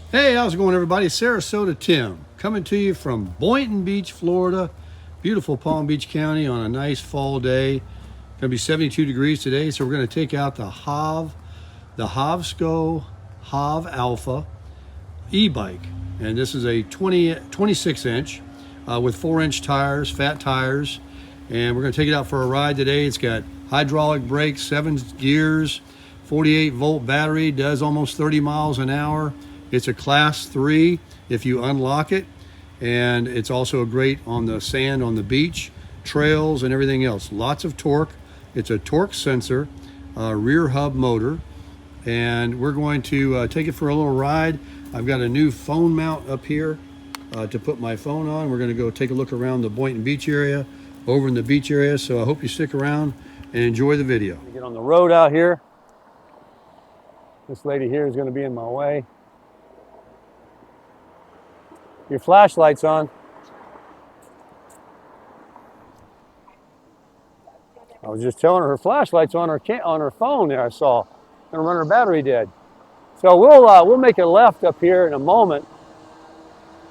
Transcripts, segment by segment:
Hey, how's it going, everybody? Sarasota Tim coming to you from Boynton Beach, Florida. Beautiful Palm Beach County on a nice fall day. Going to be 72 degrees today, so we're going to take out the HovSco Hov Alpha e-bike. And this is a 26 inch with 4-inch tires, fat tires. And we're going to take it out for a ride today. It's got hydraulic brakes, 7 gears, 48-volt battery, does almost 30 miles an hour. It's a class 3 if you unlock it. And it's also great on the sand, on the beach, trails, and everything else. Lots of torque. It's a torque sensor, rear hub motor. And we're going to take it for a little ride. I've got a new phone mount up here to put my phone on. We're going to go take a look around the Boynton Beach area, over in the beach area. So I hope you stick around and enjoy the video. Get on the road out here. This lady here is going to be in my way. Your flashlight's on. I was just telling her flashlight's on her phone there. I saw, gonna run her battery dead. So we'll make a left up here in a moment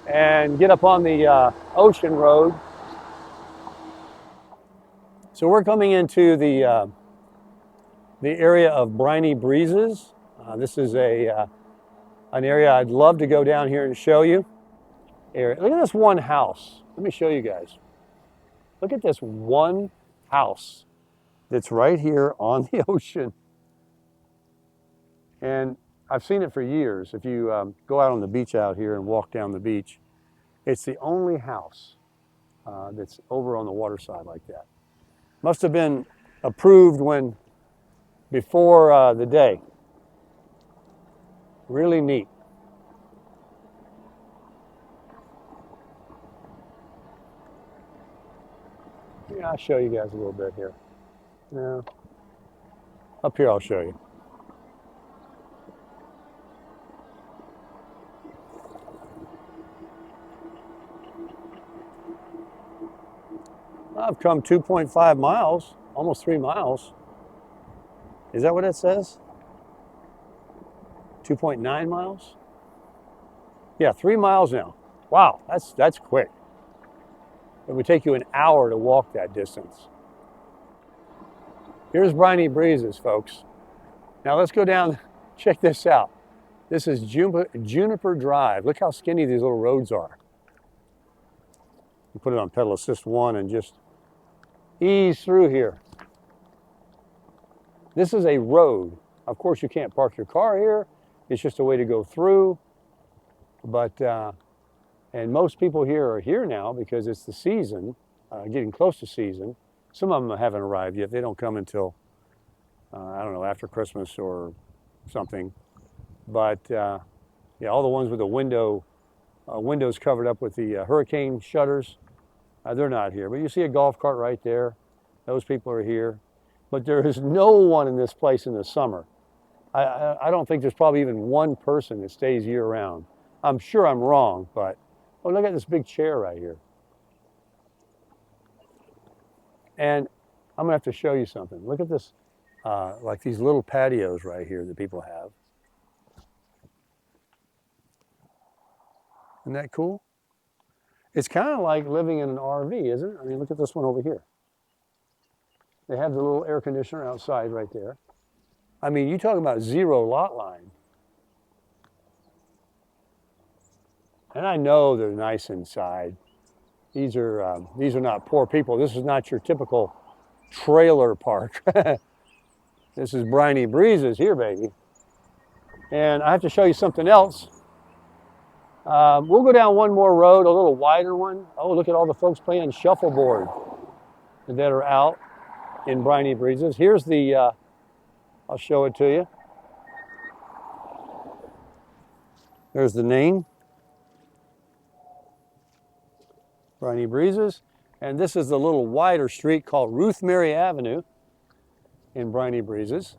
and get up on the Ocean Road. So we're coming into the area of Briny Breezes. This is an area I'd love to go down here and show you. Look at this one house. Let me show you guys. Look at this one house that's right here on the ocean. And I've seen it for years. If you go out on the beach out here and walk down the beach, it's the only house that's over on the water side like that. Must have been approved before the day. Really neat. Yeah, I'll show you guys a little bit here. Yeah. Up here I'll show you. I've come 2.5 miles, almost 3 miles. Is that what it says? 2.9 miles? Yeah, 3 miles now. Wow, that's quick. It would take you an hour to walk that distance. Here's Briny Breezes, folks. Now let's go down, check this out. This is Juniper Drive. Look how skinny these little roads are. You put it on pedal assist 1 and just ease through here. This is a road. Of course, you can't park your car here. It's just a way to go through. But, and most people here are here now because it's the season, getting close to season. Some of them haven't arrived yet. They don't come until, I don't know, after Christmas or something. But, yeah, all the ones with the windows covered up with the hurricane shutters, they're not here. But you see a golf cart right there. Those people are here. But there is no one in this place in the summer. I don't think there's probably even one person that stays year-round. I'm sure I'm wrong, but oh, look at this big chair right here. And I'm going to have to show you something. Look at this, like these little patios right here that people have. Isn't that cool? It's kind of like living in an RV, isn't it? I mean, look at this one over here. They have the little air conditioner outside right there. I mean, you talk about zero lot line. And I know they're nice inside. These are not poor people. This is not your typical trailer park. This is Briny Breezes here, baby. And I have to show you something else. We'll go down one more road, a little wider one. Oh, look at all the folks playing shuffleboard that are out in Briny Breezes. Here's the, I'll show it to you. There's the name, Briny Breezes. And this is the little wider street called Ruth Mary Avenue in Briny Breezes.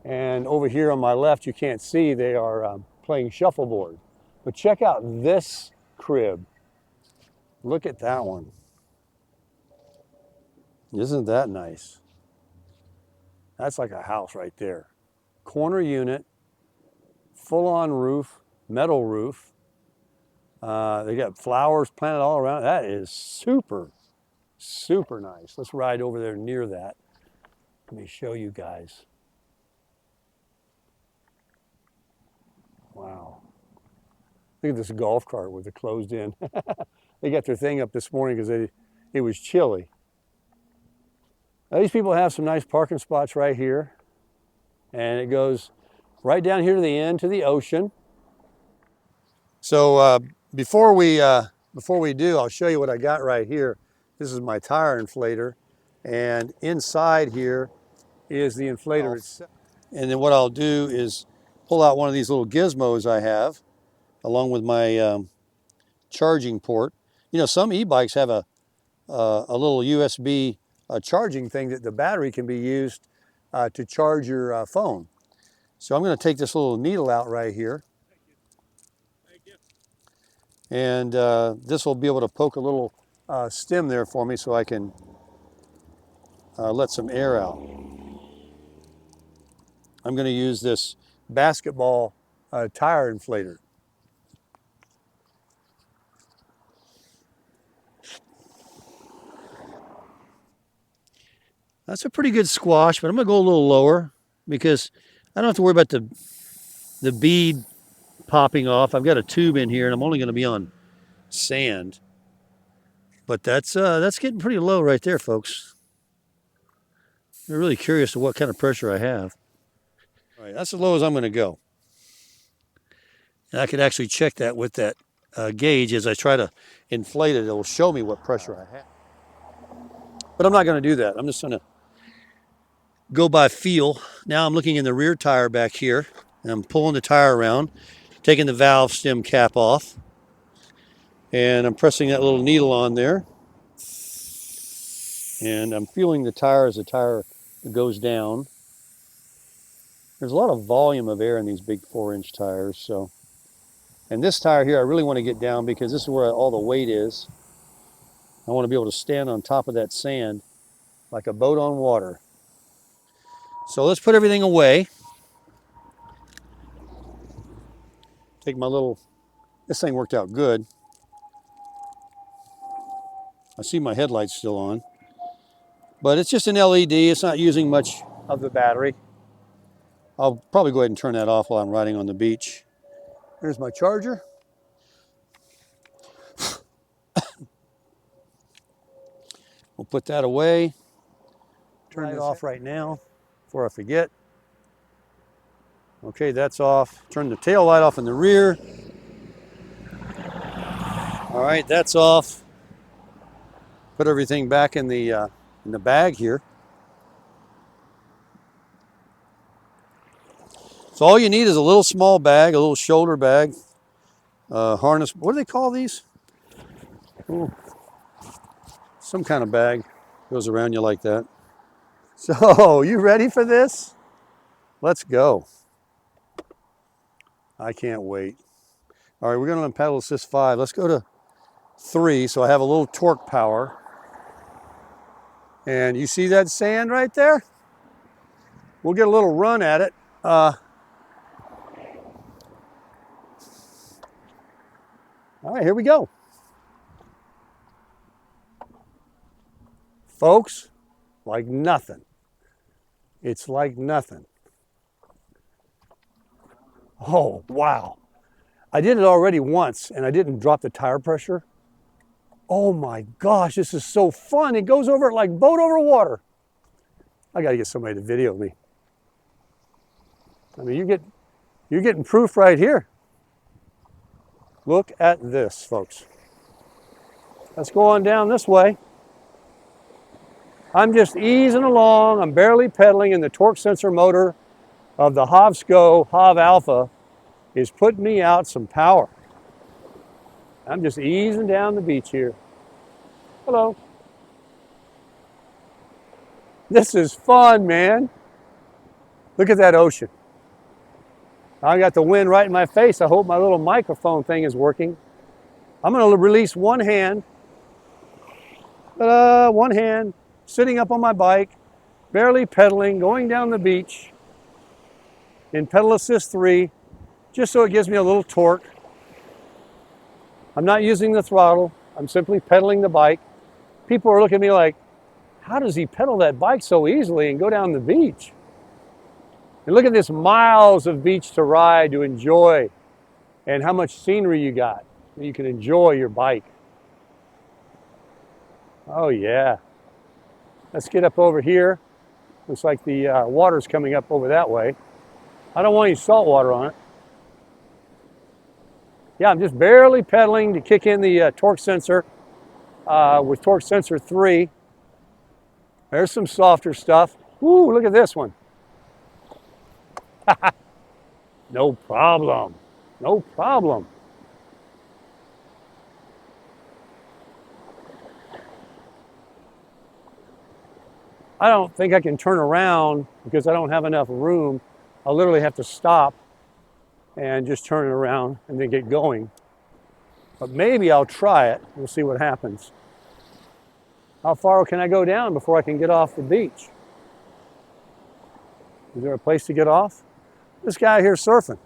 And over here on my left, you can't see, they are playing shuffleboard. But check out this crib. Look at that one. Isn't that nice? That's like a house right there. Corner unit, full-on roof, metal roof. They got flowers planted all around. That is super, super nice. Let's ride over there near that. Let me show you guys. Wow. Look at this golf cart with it closed in. They got their thing up this morning because it was chilly. Now, these people have some nice parking spots right here. And it goes right down here to the end to the ocean. So before we do, I'll show you what I got right here. This is my tire inflator. And inside here is the inflator itself. And then what I'll do is pull out one of these little gizmos I have, along with my charging port. You know, some e-bikes have a little USB charging thing that the battery can be used to charge your phone. So I'm going to take this little needle out right here. And this will be able to poke a little stem there for me so I can let some air out. I'm going to use this basketball tire inflator. That's a pretty good squash, but I'm going to go a little lower because I don't have to worry about the bead popping off. I've got a tube in here and I'm only going to be on sand. But that's getting pretty low right there, folks. I'm really curious to what kind of pressure I have. All right, that's as low as I'm going to go. And I can actually check that with that gauge as I try to inflate it. It will show me what pressure I have. But I'm not going to do that. I'm just going to go by feel. Now I'm looking in the rear tire back here, and I'm pulling the tire around, taking the valve stem cap off, and I'm pressing that little needle on there. And I'm feeling the tire as the tire goes down. There's a lot of volume of air in these big 4-inch tires. So, and this tire here, I really want to get down because this is where all the weight is. I want to be able to stand on top of that sand like a boat on water. So let's put everything away. Take my little, this thing worked out good. I see my headlights still on. But it's just an LED, it's not using much of the battery. I'll probably go ahead and turn that off while I'm riding on the beach. Here's my charger. We'll put that away. Turn it off right now before I forget. Okay, that's off. Turn the tail light off in the rear. All right, that's off. Put everything back in the bag here. So all you need is a little small bag, a little shoulder bag, harness. What do they call these? Ooh, some kind of bag goes around you like that. So you ready for this? Let's go. I can't wait. All right, we're going to pedal assist 5. Let's go to 3 so I have a little torque power. And you see that sand right there? We'll get a little run at it. All right, here we go. Folks, like nothing. It's like nothing. Oh, wow. I did it already once and I didn't drop the tire pressure. Oh my gosh, this is so fun. It goes over it like boat over water. I gotta get somebody to video me. I mean, you're getting proof right here. Look at this, folks. Let's go on down this way. I'm just easing along. I'm barely pedaling, and the torque sensor motor of the HovSco Hov Alpha is putting me out some power. I'm just easing down the beach here. Hello. This is fun, man. Look at that ocean. I got the wind right in my face. I hope my little microphone thing is working. I'm going to release one hand. One hand, sitting up on my bike, barely pedaling, going down the beach in pedal assist 3. just so it gives me a little torque. I'm not using the throttle. I'm simply pedaling the bike. People are looking at me like, how does he pedal that bike so easily and go down the beach? And look at this, miles of beach to ride, to enjoy, and how much scenery you got. You can enjoy your bike. Oh yeah. Let's get up over here. Looks like the water's coming up over that way. I don't want any salt water on it. Yeah, I'm just barely pedaling to kick in the torque sensor with torque sensor 3. There's some softer stuff. Ooh, look at this one. No problem. No problem. I don't think I can turn around because I don't have enough room. I'll literally have to stop and just turn it around and then get going. But maybe I'll try it. We'll see what happens. How far can I go down before I can get off the beach? Is there a place to get off? This guy here surfing.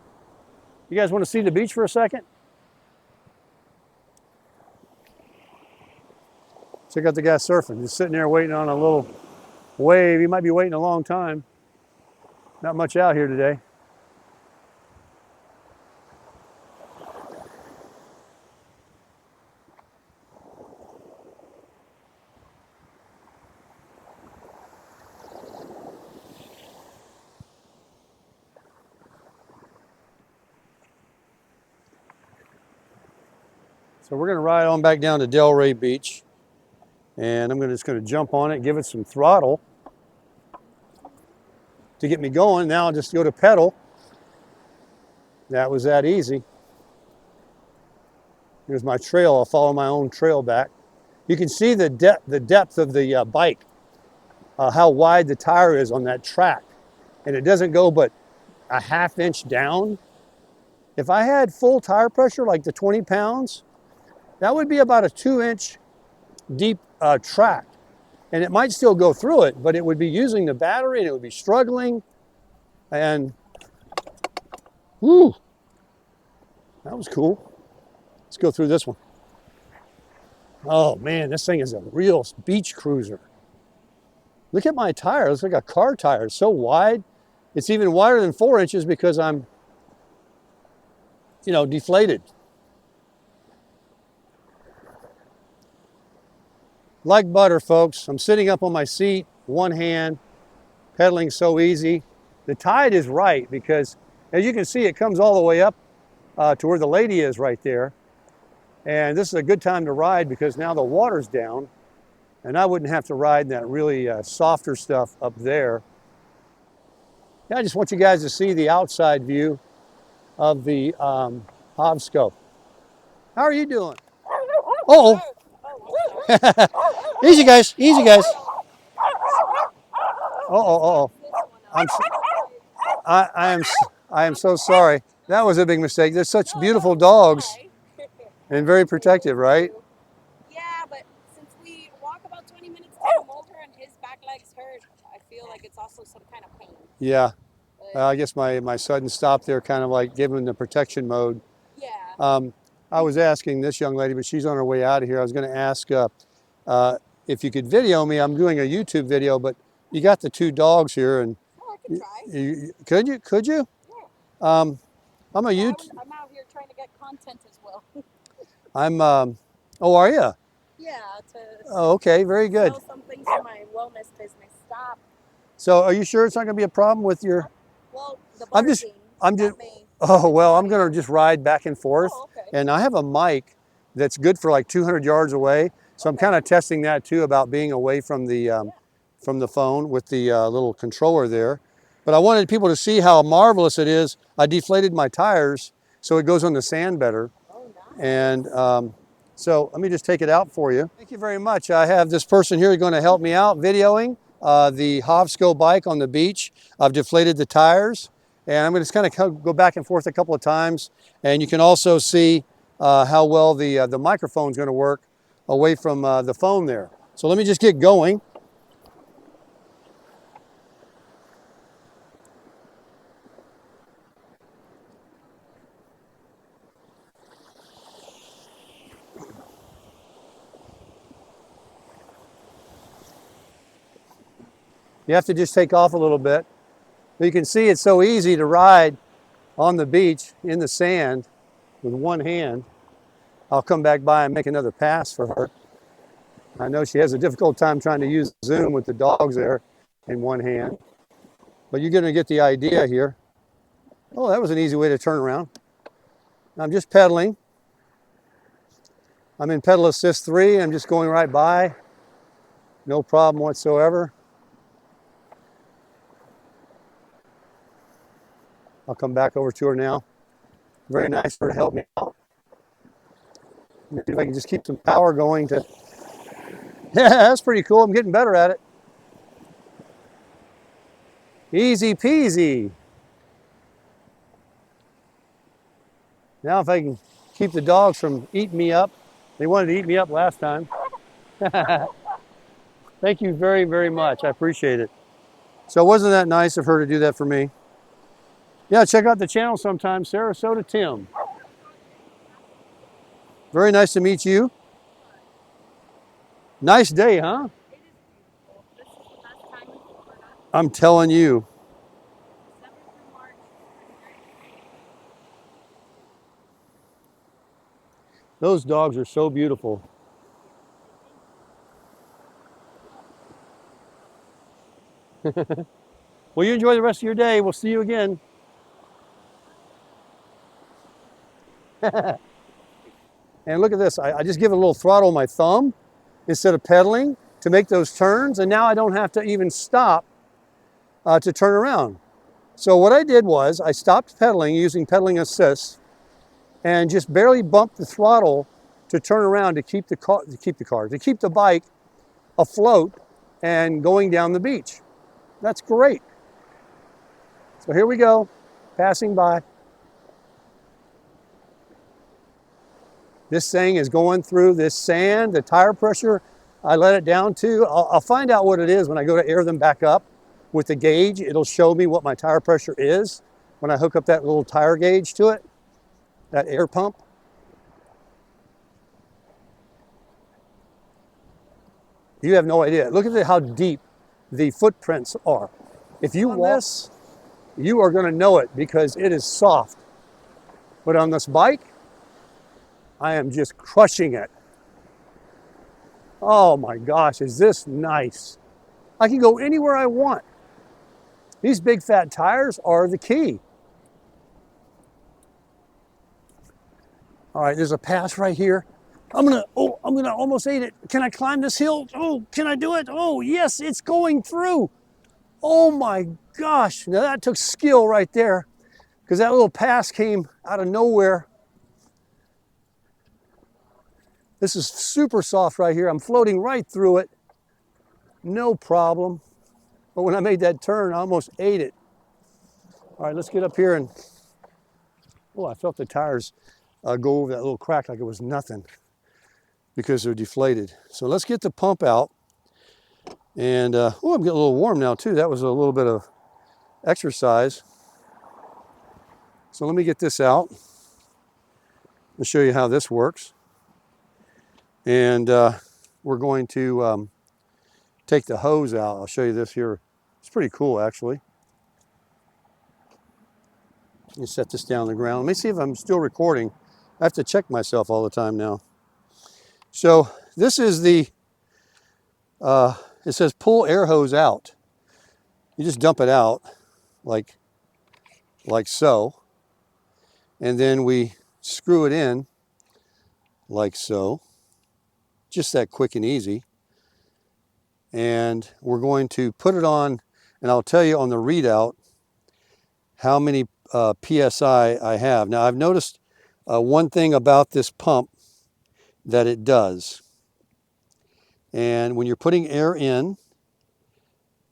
You guys want to see the beach for a second? Check out the guy surfing. Just sitting there waiting on a little wave. He might be waiting a long time. Not much out here today. So we're going to ride on back down to Delray Beach, and I'm just going to jump on it, give it some throttle to get me going. Now I'll just go to pedal. That was that easy. Here's my trail. I'll follow my own trail back. You can see the depth of the bike, how wide the tire is on that track, and it doesn't go but a ½ inch down. If I had full tire pressure, like the 20 pounds, that would be about a 2-inch deep track. And it might still go through it, but it would be using the battery and it would be struggling. And, whoo, that was cool. Let's go through this one. Oh man, this thing is a real beach cruiser. Look at my tire, it looks like a car tire. It's so wide. It's even wider than 4 inches because I'm, deflated. Like butter, folks. I'm sitting up on my seat, one hand, pedaling so easy. The tide is right because, as you can see, it comes all the way up to where the lady is right there. And this is a good time to ride because now the water's down and I wouldn't have to ride in that really softer stuff up there. Yeah, I just want you guys to see the outside view of the HovScope. How are you doing? Uh-oh. Easy guys, easy guys. Uh-oh. I am so sorry. That was a big mistake. They're such beautiful dogs and very protective, right? Yeah, but since we walk about 20 minutes to the molder and his back leg's hurt, I feel like it's also some kind of pain. Yeah. I guess my sudden stop there kind of like gave him the protection mode. Yeah. I was asking this young lady, but she's on her way out of here. I was going to ask if you could video me. I'm doing a YouTube video, but you got the 2 dogs here, and I could try. Could you? Yeah. I'm I'm out here trying to get content as well. Oh, are you? Yeah. Oh, okay, very good. Sell some things for my wellness business. Stop. So, are you sure it's not going to be a problem with your? Well, the I'm just. Oh well, I'm going to just ride back and forth, and I have a mic that's good for like 200 yards away. So I'm kind of testing that too about being away from the phone with the little controller there. But I wanted people to see how marvelous it is. I deflated my tires so it goes on the sand better. Oh, nice. And so let me just take it out for you. Thank you very much. I have this person here going to help me out videoing the HovScope bike on the beach. I've deflated the tires, and I'm going to just kind of go back and forth a couple of times. And you can also see how well the microphone's going to work away from the phone there. So let me just get going. You have to just take off a little bit. But you can see it's so easy to ride on the beach in the sand with one hand. I'll come back by and make another pass for her. I know she has a difficult time trying to use Zoom with the dogs there in one hand. But you're going to get the idea here. Oh, that was an easy way to turn around. I'm just pedaling. I'm in pedal assist 3. I'm just going right by. No problem whatsoever. I'll come back over to her now. Very nice for her to help me out. Maybe if I can just keep some power going to... Yeah, that's pretty cool. I'm getting better at it. Easy peasy. Now if I can keep the dogs from eating me up. They wanted to eat me up last time. Thank you very, very much. I appreciate it. So wasn't that nice of her to do that for me? Yeah, check out the channel sometime. Sarasota Tim. Very nice to meet you. Nice day, huh? It is beautiful. This is the best time in Florida. I'm telling you. December through March. Those dogs are so beautiful. Well, you enjoy the rest of your day. We'll see you again. And look at this. I just give it a little throttle with my thumb instead of pedaling to make those turns. And now I don't have to even stop to turn around. So what I did was I stopped pedaling using pedaling assist and just barely bumped the throttle to turn around to keep the bike afloat and going down the beach. That's great. So here we go, passing by. This thing is going through this sand, the tire pressure, I let it down to. I'll find out what it is when I go to air them back up with the gauge. It'll show me what my tire pressure is when I hook up that little tire gauge to it, that air pump. You have no idea. Look at how deep the footprints are. If you walk this, you are going to know it because it is soft. But on this bike, I am just crushing it. Oh my gosh, is this nice? I can go anywhere I want. These big fat tires are the key. All right, there's a pass right here. I'm gonna almost ate it. Can I climb this hill? Oh, can I do it? Oh, yes, it's going through. Oh my gosh, now that took skill right there because that little pass came out of nowhere. This is super soft right here. I'm floating right through it. No problem. But when I made that turn, I almost ate it. All right, let's get up here and, oh, I felt the tires go over that little crack like it was nothing because they're deflated. So let's get the pump out. And, oh, I'm getting a little warm now too. That was a little bit of exercise. So let me get this out. I'll show you how this works. And we're going to take the hose out. I'll show you this here. It's pretty cool, actually. Let me set this down on the ground. Let me see if I'm still recording. I have to check myself all the time now. So this is the, it says pull air hose out. You just dump it out like so. And then we screw it in like so. Just that quick and easy. And we're going to put it on, and I'll tell you on the readout how many PSI I have. Now I've noticed one thing about this pump that it does. And when you're putting air in,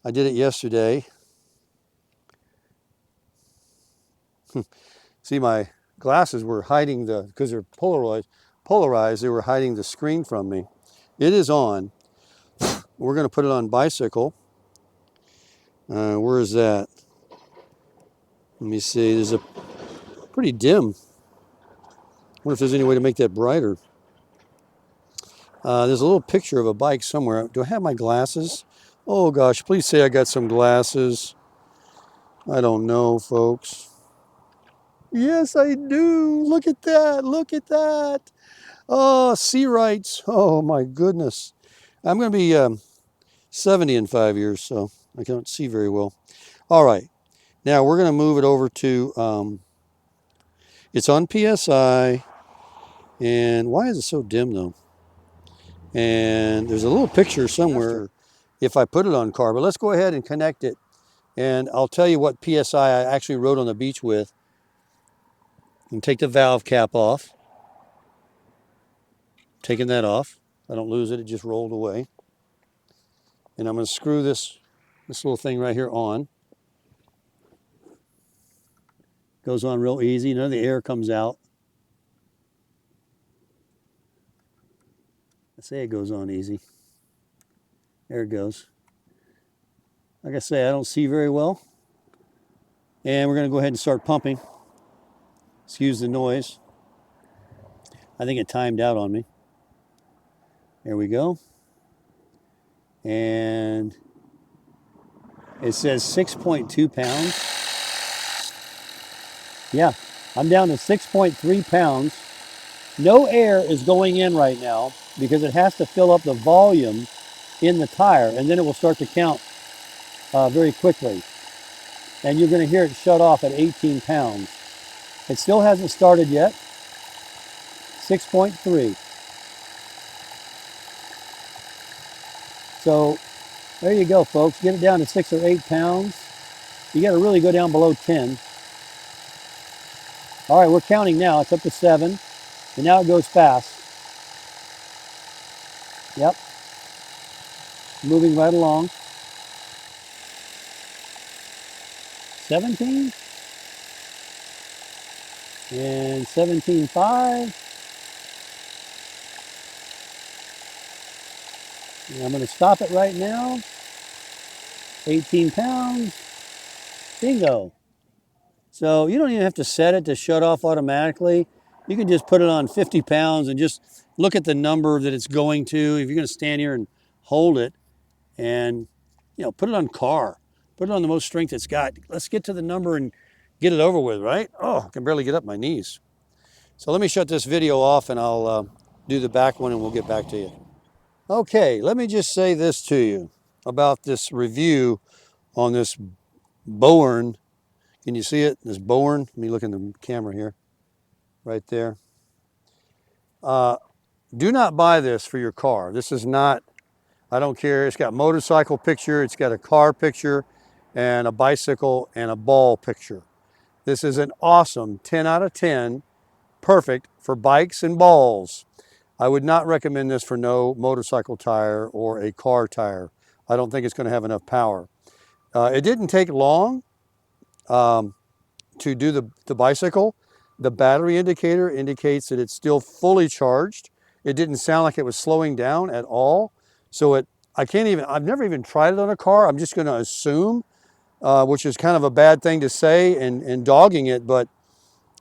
I did it yesterday. See, my glasses were hiding because they're polarized, they were hiding the screen from me. It is on. We're going to put it on bicycle. Where is that? Let me see. There's a pretty dim. I wonder if there's any way to make that brighter. There's a little picture of a bike somewhere. Do I have my glasses? Oh gosh, please say I got some glasses. I don't know, folks. Yes, I do. Look at that. Look at that. Oh, sea rights. Oh my goodness. I'm going to be 70 in 5 years, so I can't see very well. All right. Now we're going to move it over to, it's on PSI. And why is it so dim though? And there's a little picture somewhere if I put it on car, but let's go ahead and connect it. And I'll tell you what PSI I actually rode on the beach with. And take the valve cap off. Taking that off. I don't lose it, it just rolled away. And I'm going to screw this little thing right here on. Goes on real easy, none of the air comes out. I say it goes on easy. There it goes. Like I say, I don't see very well. And we're going to go ahead and start pumping. Excuse the noise. I think it timed out on me. There we go. And it says 6.2 pounds. Yeah, I'm down to 6.3 pounds. No air is going in right now because it has to fill up the volume in the tire, and then it will start to count very quickly. And you're going to hear it shut off at 18 pounds. It still hasn't started yet. 6.3. So there you go, folks. Get it down to 6 or 8 pounds. You got to really go down below 10. All right, we're counting now. It's up to 7. And now it goes fast. Yep. Moving right along. 17. And 17.5. And I'm going to stop it right now. 18 pounds. Bingo. So you don't even have to set it to shut off automatically. You can just put it on 50 pounds and just look at the number that it's going to. If you're going to stand here and hold it and, put it on car. Put it on the most strength it's got. Let's get to the number and get it over with, right? Oh, I can barely get up my knees. So let me shut this video off and I'll do the back one and we'll get back to you. Okay, let me just say this to you about this review on this Bourne. Can you see it? This Bourne. Let me look in the camera here. Right there. Do not buy this for your car. This is not, I don't care. It's got motorcycle picture, it's got a car picture, and a bicycle and a ball picture. This is an awesome 10 out of 10, perfect for bikes and balls. I would not recommend this for no motorcycle tire or a car tire. I don't think it's going to have enough power. It didn't take long to do the bicycle. The battery indicator indicates that it's still fully charged. It didn't sound like it was slowing down at all. So I've never even tried it on a car. I'm just going to assume, which is kind of a bad thing to say and dogging it, but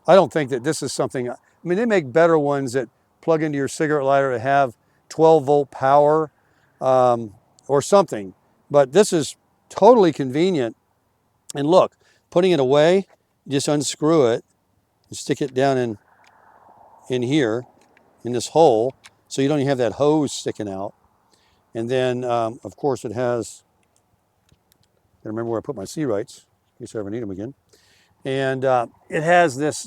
I don't think that this is something, I mean, they make better ones that plug into your cigarette lighter that have 12 volt power or something, but this is totally convenient. And look, putting it away, just unscrew it and stick it down in here, in this hole, so you don't even have that hose sticking out. And then, of course, it has, I remember where I put my sea rights, in case I ever need them again. And it has this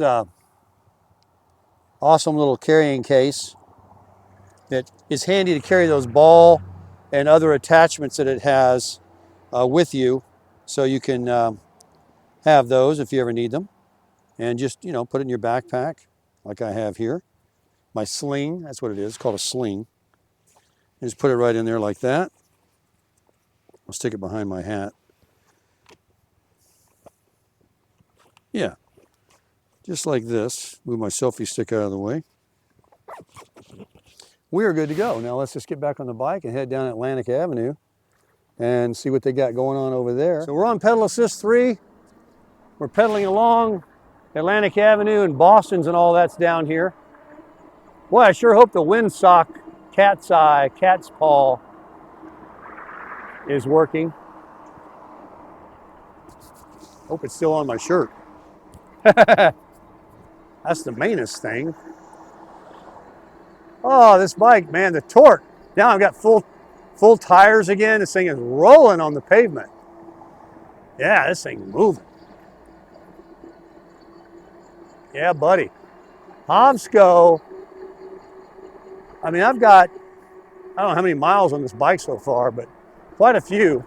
awesome little carrying case that is handy to carry those ball and other attachments that it has with you, so you can have those if you ever need them. And just, put it in your backpack, like I have here. My sling, that's what it is, it's called a sling. And just put it right in there like that. I'll stick it behind my hat. Yeah, just like this. Move my selfie stick out of the way. We are good to go. Now let's just get back on the bike and head down Atlantic Avenue and see what they got going on over there. So we're on pedal assist 3. We're pedaling along Atlantic Avenue, and Boston's and all that's down here. Boy, I sure hope the windsock, cat's eye, cat's paw is working. Hope it's still on my shirt. That's the mainest thing. Oh, this bike, man, the torque. Now I've got full tires again. This thing is rolling on the pavement. Yeah, this thing's moving. Yeah, buddy. HovCo. I mean, I've got, I don't know how many miles on this bike so far, but quite a few.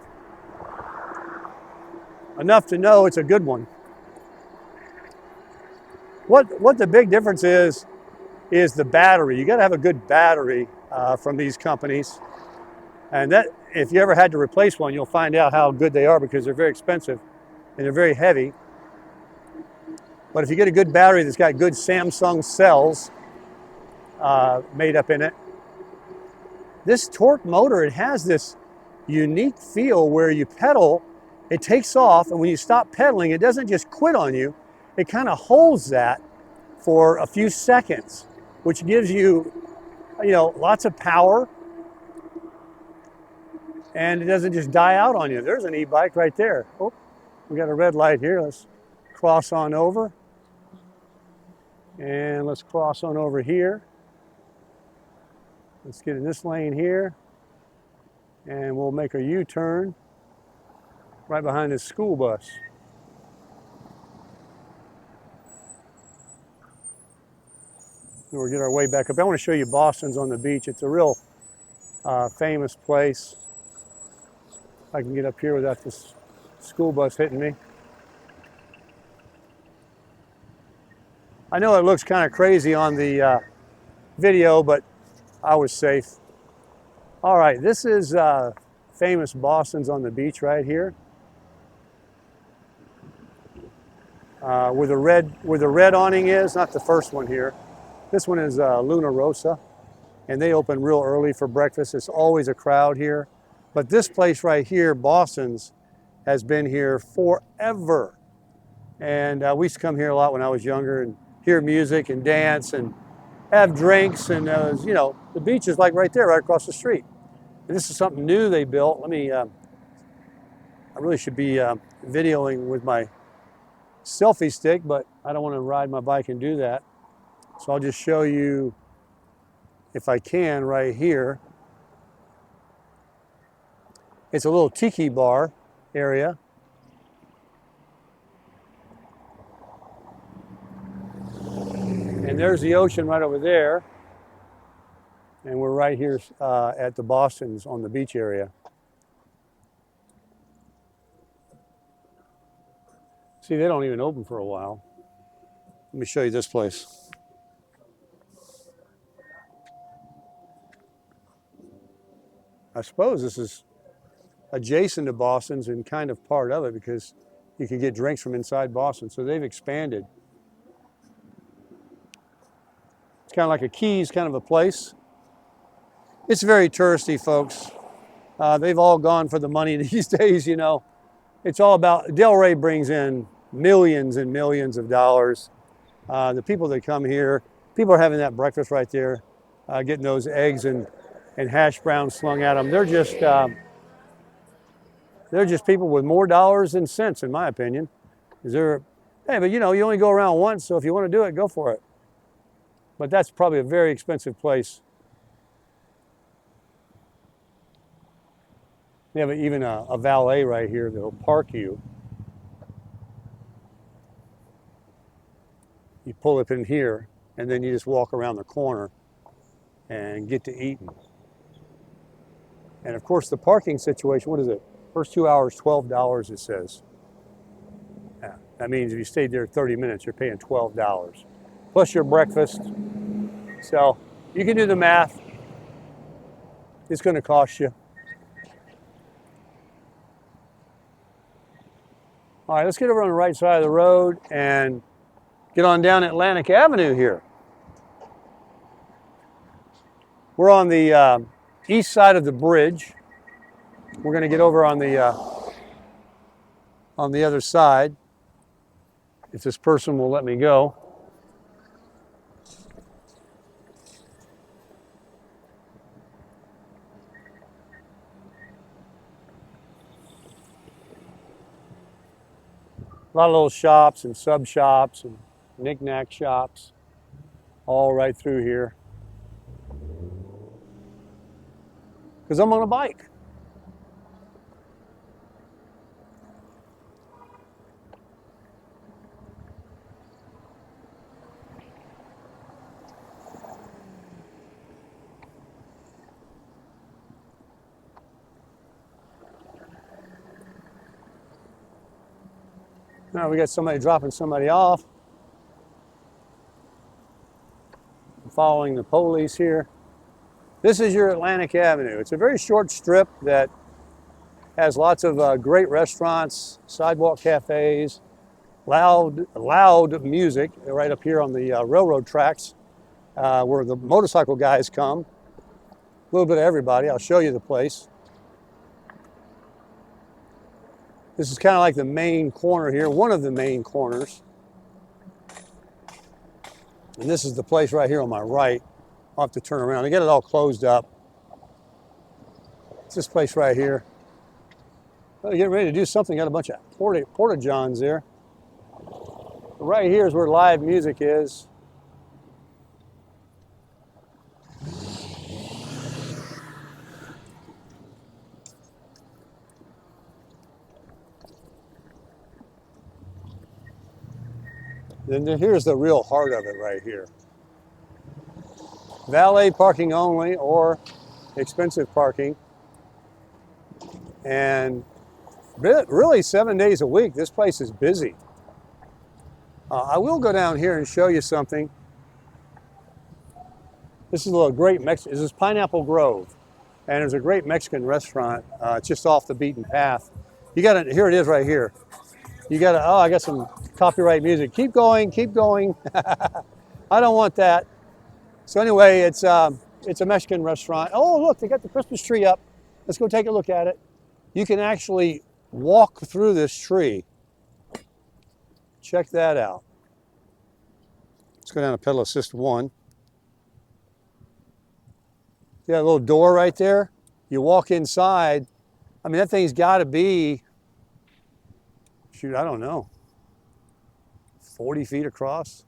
Enough to know it's a good one. What the big difference is the battery. You got to have a good battery from these companies. And that, if you ever had to replace one, you'll find out how good they are because they're very expensive and they're very heavy. But if you get a good battery that's got good Samsung cells made up in it, this torque motor, it has this unique feel where you pedal, it takes off, and when you stop pedaling, it doesn't just quit on you. It kind of holds that for a few seconds, which gives you, lots of power, and it doesn't just die out on you. There's an e-bike right there. Oh, we got a red light here. Let's cross on over. And let's cross on over here. Let's get in this lane here. And we'll make a U-turn right behind this school bus. And we'll get our way back up. I want to show you Boston's on the beach. It's a real famous place. If I can get up here without this school bus hitting me. I know it looks kind of crazy on the video, but I was safe. All right, this is famous Boston's on the beach right here. Where the red awning is, not the first one here. This one is Luna Rosa, and they open real early for breakfast. It's always a crowd here. But this place right here, Boston's, has been here forever. And we used to come here a lot when I was younger and hear music and dance and have drinks. And the beach is like right there, right across the street. And this is something new they built. I really should be videoing with my selfie stick, but I don't want to ride my bike and do that. So I'll just show you, if I can, right here. It's a little tiki bar area. And there's the ocean right over there. And we're right here at the Boston's on the beach area. See, they don't even open for a while. Let me show you this place. I suppose this is adjacent to Boston's and kind of part of it because you can get drinks from inside Boston. So they've expanded. It's kind of like a Keys kind of a place. It's very touristy, folks. They've all gone for the money these days, It's all about, Delray brings in millions and millions of dollars. The people that come here, people are having that breakfast right there, getting those eggs and hash browns slung at them. They're just people with more dollars than cents, in my opinion. Hey, but you only go around once, so if you want to do it, go for it. But that's probably a very expensive place. They have even a valet right here that'll park you. You pull up in here, and then you just walk around the corner and get to eating. And of course, the parking situation, what is it? First 2 hours, $12, it says. Yeah, that means if you stayed there 30 minutes, you're paying $12. Plus your breakfast. So you can do the math. It's going to cost you. All right, let's get over on the right side of the road and get on down Atlantic Avenue here. We're on the east side of the bridge. We're going to get over on the other side, if this person will let me go. lot of little shops and sub shops and knick-knack shops all right through here. Because I'm on a bike. Now we got somebody dropping somebody off. I'm following the police here. This is your Atlantic Avenue. It's a very short strip that has lots of great restaurants, sidewalk cafes, loud music right up here on the railroad tracks where the motorcycle guys come. A little bit of everybody. I'll show you the place. This is kind of like the main corner here, one of the main corners. And this is the place right here on my right. I'll have to turn around. They get it all closed up. It's this place right here. Well, they're getting ready to do something. Got a bunch of porta-johns there. Right here is where live music is. Then here's the real heart of it right here. Valet parking only or expensive parking. And really 7 days a week, this place is busy. I will go down here and show you something. This is a great Mexican, this is Pineapple Grove. And there's a great Mexican restaurant just off the beaten path. You gotta, here it is right here. You gotta, oh, I got some copyright music. Keep going, keep going. I don't want that. So anyway, it's a Mexican restaurant. Oh, look, they got the Christmas tree up. Let's go take a look at it. You can actually walk through this tree. Check that out. Let's go down to pedal assist 1. See that little door right there? You walk inside. I mean, that thing's got to be, shoot, I don't know, 40 feet across.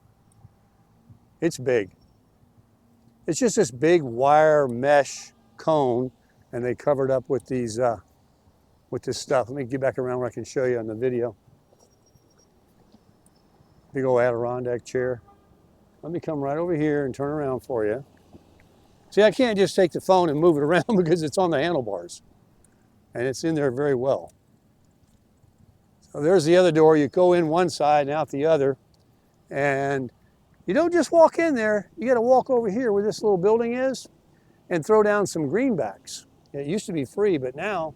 It's big. It's just this big wire mesh cone, and they covered up with these, with this stuff. Let me get back around where I can show you on the video. Big old Adirondack chair. Let me come right over here and turn around for you. See, I can't just take the phone and move it around because it's on the handlebars. And it's in there very well. So there's the other door. You go in one side and out the other. And you don't just walk in there. You got to walk over here where this little building is and throw down some greenbacks. It used to be free, but now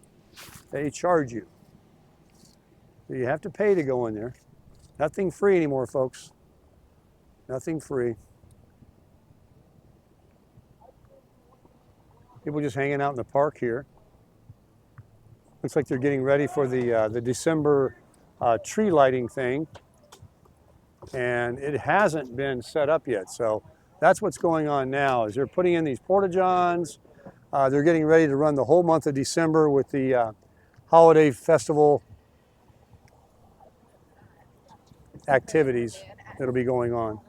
they charge you. So you have to pay to go in there. Nothing free anymore, folks. Nothing free. People just hanging out in the park here. Looks like they're getting ready for the December tree lighting thing. And it hasn't been set up yet. So that's what's going on now, is they're putting in these porta-johns. They're getting ready to run the whole month of December with the holiday festival activities that'll be going on.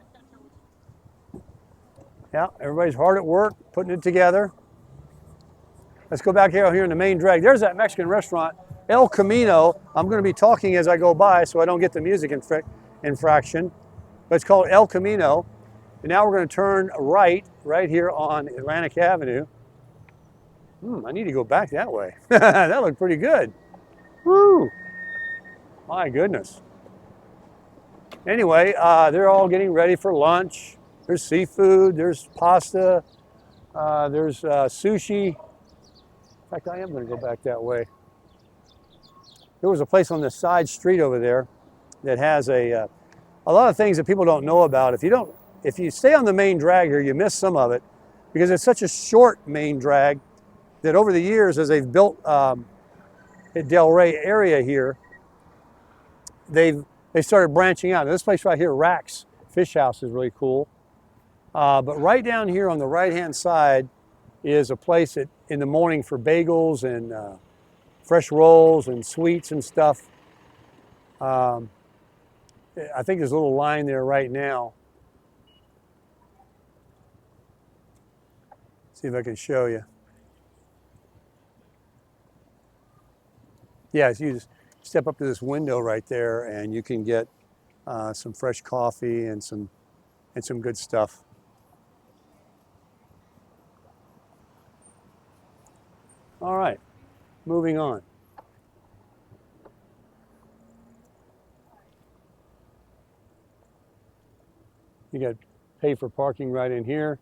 Yeah, everybody's hard at work, putting it together. Let's go back here in the main drag. There's that Mexican restaurant, El Camino. I'm going to be talking as I go by so I don't get the music infraction. But it's called El Camino. And now we're going to turn right here on Atlantic Avenue. I need to go back that way. That looked pretty good. Woo! My goodness. Anyway, they're all getting ready for lunch. There's seafood, there's pasta, there's sushi. In fact, I am going to go back that way. There was a place on the side street over there that has a lot of things that people don't know about. If you stay on the main drag here, you miss some of it because it's such a short main drag that over the years, as they've built at Delray area here, they started branching out. This place right here, Rack's Fish House, is really cool. But right down here on the right-hand side is a place that in the morning for bagels and fresh rolls and sweets and stuff. I think there's a little line there right now. See if I can show you. Yeah, so you just step up to this window right there and you can get some fresh coffee and some good stuff. All right, moving on. You got pay for parking right in here.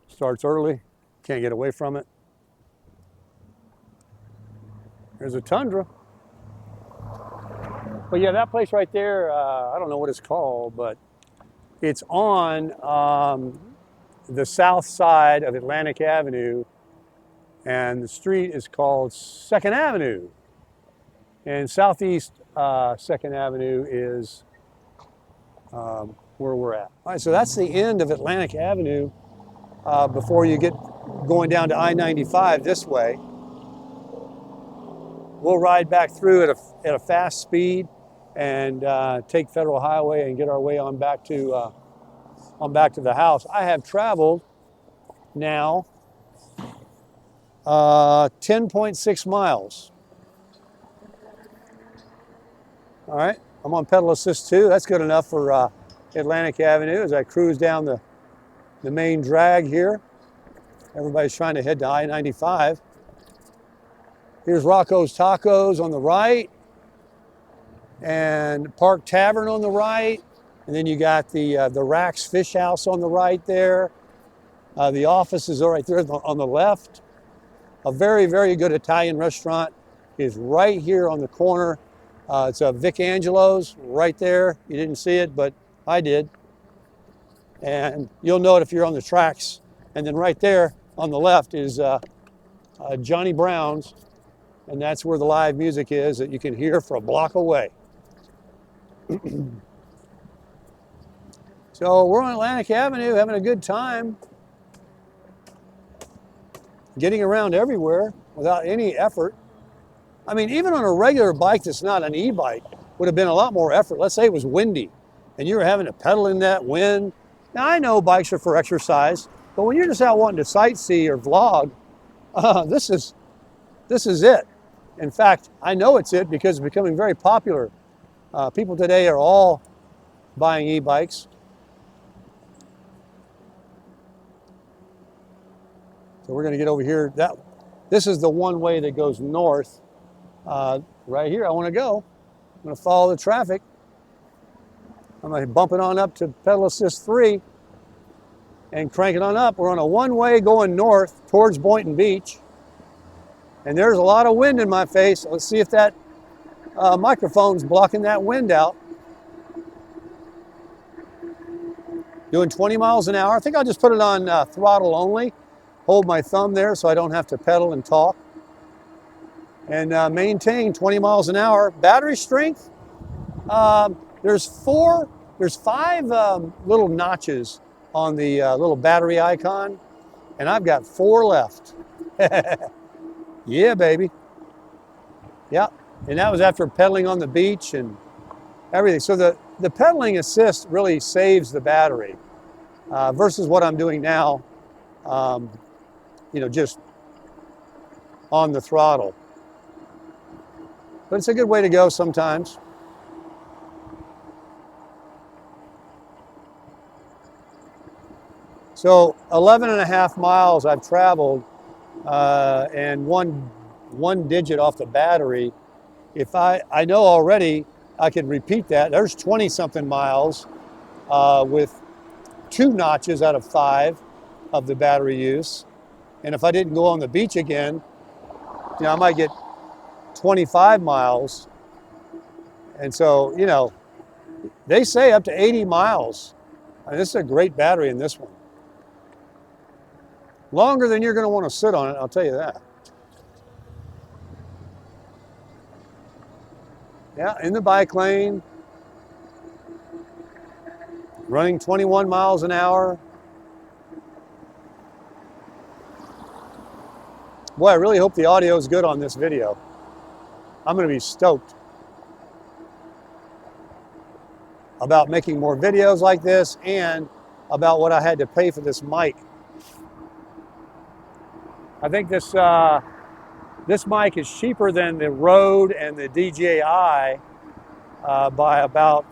Starts early, can't get away from it. There's a Tundra. But yeah, that place right there, I don't know what it's called, but it's on the south side of Atlantic Avenue, and the street is called 2nd Avenue. And southeast 2nd Avenue is where we're at. All right, so that's the end of Atlantic Avenue before you get going down to I-95 this way. We'll ride back through at a fast speed and take Federal Highway and get our way on back to the house. I have traveled now 10.6 miles. All right, I'm on pedal assist 2. That's good enough for Atlantic Avenue as I cruise down the main drag here. Everybody's trying to head to I-95. Here's Rocco's Tacos on the right, and Park Tavern on the right, and then you got the Rack's Fish House on the right there. The office is right there on the left. A very, very good Italian restaurant is right here on the corner. It's a Vic Angelo's right there. You didn't see it, but I did. And you'll know it if you're on the tracks. And then right there on the left is Johnny Brown's, and that's where the live music is that you can hear for a block away. So we're on Atlantic Avenue having a good time, getting around everywhere without any effort. I mean, even on a regular bike that's not an e-bike would have been a lot more effort. Let's say it was windy and you were having to pedal in that wind. Now I know bikes are for exercise, but when you're just out wanting to sightsee or vlog, this is it. In fact, I know it's it because it's becoming very popular. People today are all buying e-bikes. So we're going to get over here. This is the one way that goes north. Right here, I want to go. I'm going to follow the traffic. I'm going to bump it on up to pedal assist 3 and crank it on up. We're on a one-way going north towards Boynton Beach. And there's a lot of wind in my face. Let's see if that microphone's blocking that wind out. Doing 20 miles an hour. I think I'll just put it on throttle only. Hold my thumb there so I don't have to pedal and talk. And maintain 20 miles an hour. Battery strength, there's 5 little notches on the little battery icon, and I've got 4 left. Yeah, baby. Yeah, and that was after pedaling on the beach and everything. So the pedaling assist really saves the battery versus what I'm doing now, just on the throttle. But it's a good way to go sometimes. So 11.5 miles I've traveled and one digit off the battery. If I know already, I could repeat that. There's 20-something miles with 2 notches out of 5 of the battery use. And if I didn't go on the beach again, I might get 25 miles. And so, they say up to 80 miles. This is a great battery in this one. Longer than you're going to want to sit on it, I'll tell you that. Yeah, in the bike lane. Running 21 miles an hour. Boy, I really hope the audio is good on this video. I'm going to be stoked. about making more videos like this and about what I had to pay for this mic. I think this mic is cheaper than the Rode and the DJI by about,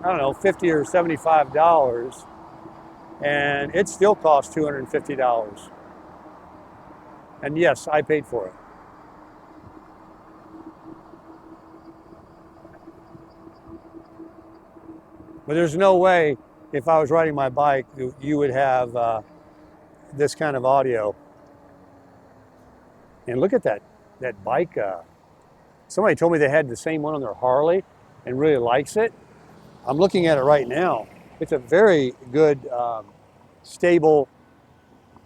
I don't know, $50 or $75, and it still costs $250. And yes, I paid for it. But there's no way, if I was riding my bike, you would have this kind of audio. And look at that bike. Somebody told me they had the same one on their Harley and really likes it. I'm looking at it right now. It's a very good, stable,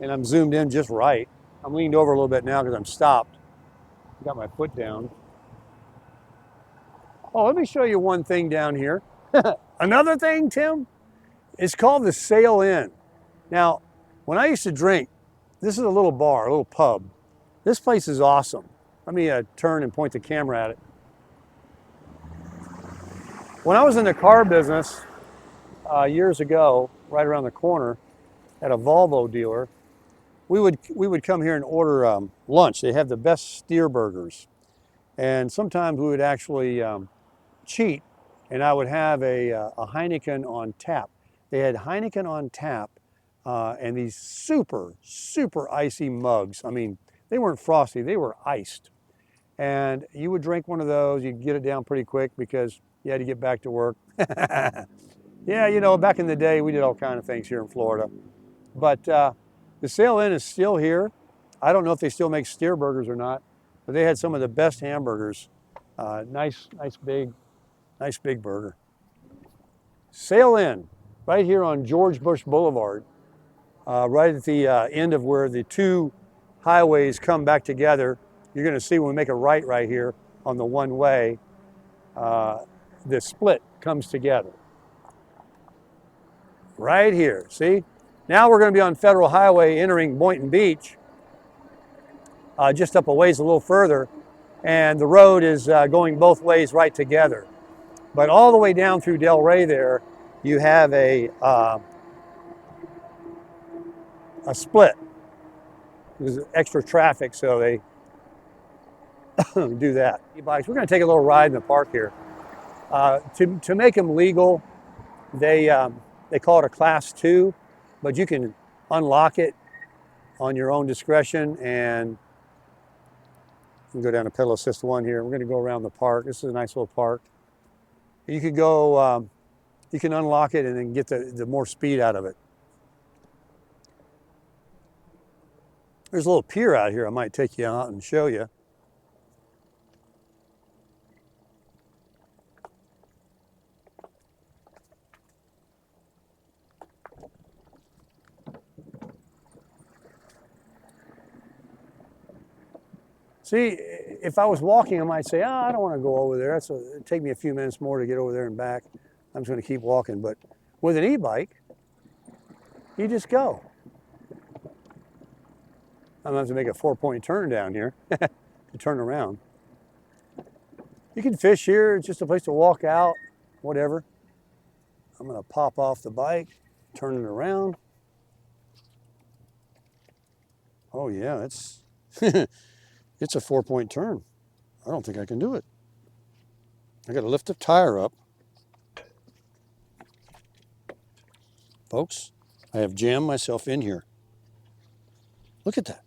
and I'm zoomed in just right. I'm leaned over a little bit now because I'm stopped. Got my foot down. Oh, let me show you one thing down here. Another thing, Tim, it's called the Sail Inn. Now, when I used to drink, this is a little bar, a little pub. This place is awesome. Let me turn and point the camera at it. When I was in the car business years ago, right around the corner at a Volvo dealer, we would come here and order lunch. They have the best steer burgers. And sometimes we would actually cheat, and I would have a Heineken on tap. They had Heineken on tap and these super, super icy mugs. I mean, they weren't frosty, they were iced. And you would drink one of those, you'd get it down pretty quick because you had to get back to work. Yeah, you know, back in the day, we did all kinds of things here in Florida. But the Sail Inn is still here. I don't know if they still make steer burgers or not, but they had some of the best hamburgers. Nice big burger. Sail Inn, right here on George Bush Boulevard, right at the end of where the two highways come back together. You're gonna see when we make a right here on the one-way, the split comes together. Right here, see? Now we're gonna be on Federal Highway entering Boynton Beach, just up a ways a little further, and the road is going both ways right together. But all the way down through Delray there, you have a split. There's extra traffic, so they do that. E-bikes, we're gonna take a little ride in the park here. To make them legal, they call it a class 2, but you can unlock it on your own discretion, and you can go down to pedal assist 1 here. We're gonna go around the park. This is a nice little park. You could go, you can unlock it and then get the more speed out of it. There's a little pier out here I might take you out and show you. See, if I was walking, I might say, oh, I don't want to go over there. It'd take me a few minutes more to get over there and back. I'm just going to keep walking. But with an e-bike, you just go. I'm going to have to make a 4-point turn down here to turn around. You can fish here. It's just a place to walk out, whatever. I'm going to pop off the bike, turn it around. Oh, yeah, it's it's a 4-point turn. I don't think I can do it. I got to lift the tire up. Folks, I have jammed myself in here. Look at that.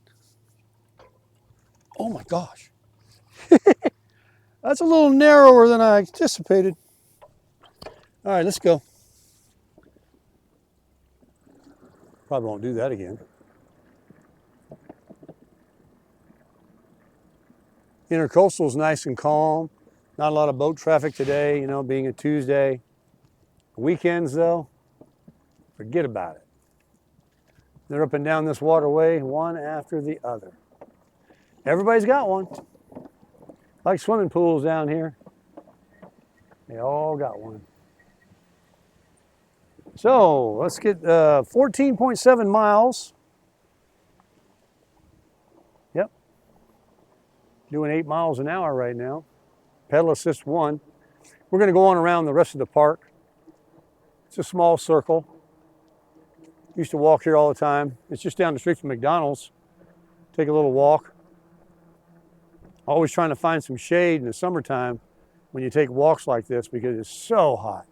Oh my gosh. That's a little narrower than I anticipated. All right, let's go. Probably won't do that again. Intercoastal is nice and calm. Not a lot of boat traffic today, you know, being a Tuesday. Weekends though, forget about it. They're up and down this waterway, one after the other. Everybody's got one. Like swimming pools down here. They all got one. So let's get 14.7 miles. Yep. Doing 8 miles an hour right now. Pedal assist 1. We're going to go on around the rest of the park. It's a small circle. Used to walk here all the time. It's just down the street from McDonald's. Take a little walk. Always trying to find some shade in the summertime when you take walks like this because it's so hot.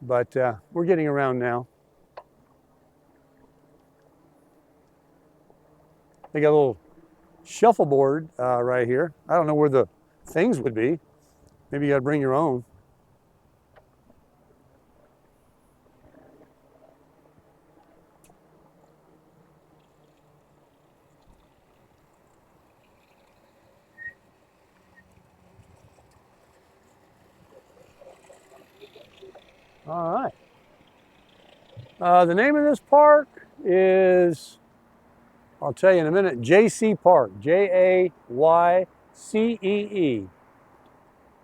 But we're getting around now. They got a little shuffleboard right here. I don't know where the things would be. Maybe you got to bring your own. All right. The name of this park is, I'll tell you in a minute, JC Park. Jaycee.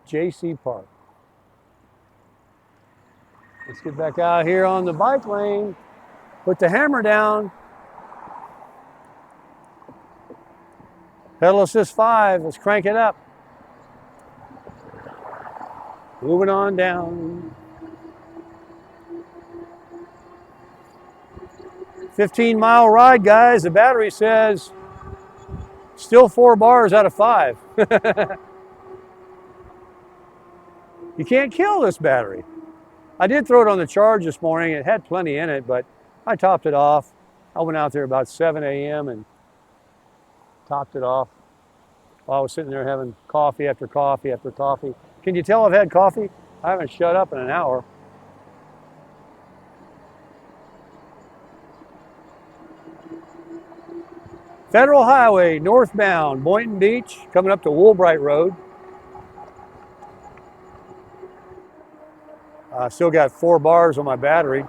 JC Park. Let's get back out here on the bike lane. Put the hammer down. Pedal assist 5. Let's crank it up. Moving on down. 15-mile ride, guys. The battery says still 4 bars out of 5. You can't kill this battery. I did throw it on the charge this morning. It had plenty in it, but I topped it off. I went out there about 7 a.m. and topped it off while I was sitting there having coffee after coffee after coffee. Can you tell I've had coffee? I haven't shut up in an hour. Federal Highway, northbound, Boynton Beach, coming up to Woolbright Road. I still got 4 bars on my battery.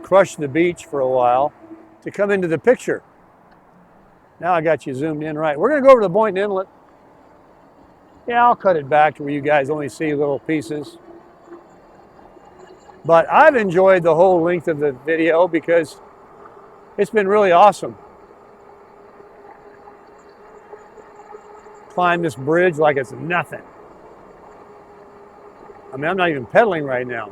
Crushed the beach for a while to come into the picture. Now I got you zoomed in right. We're gonna go over to the Boynton Inlet. Yeah, I'll cut it back to where you guys only see little pieces. But I've enjoyed the whole length of the video because it's been really awesome. Climb this bridge like it's nothing. I mean, I'm not even pedaling right now.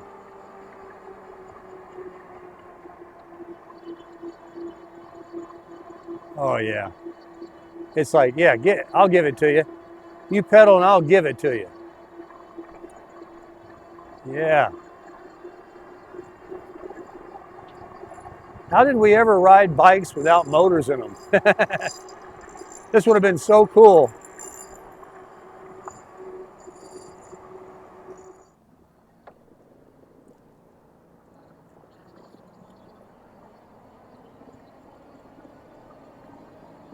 Oh yeah. It's like, yeah, I'll give it to you. You pedal and I'll give it to you. Yeah. How did we ever ride bikes without motors in them? This would have been so cool.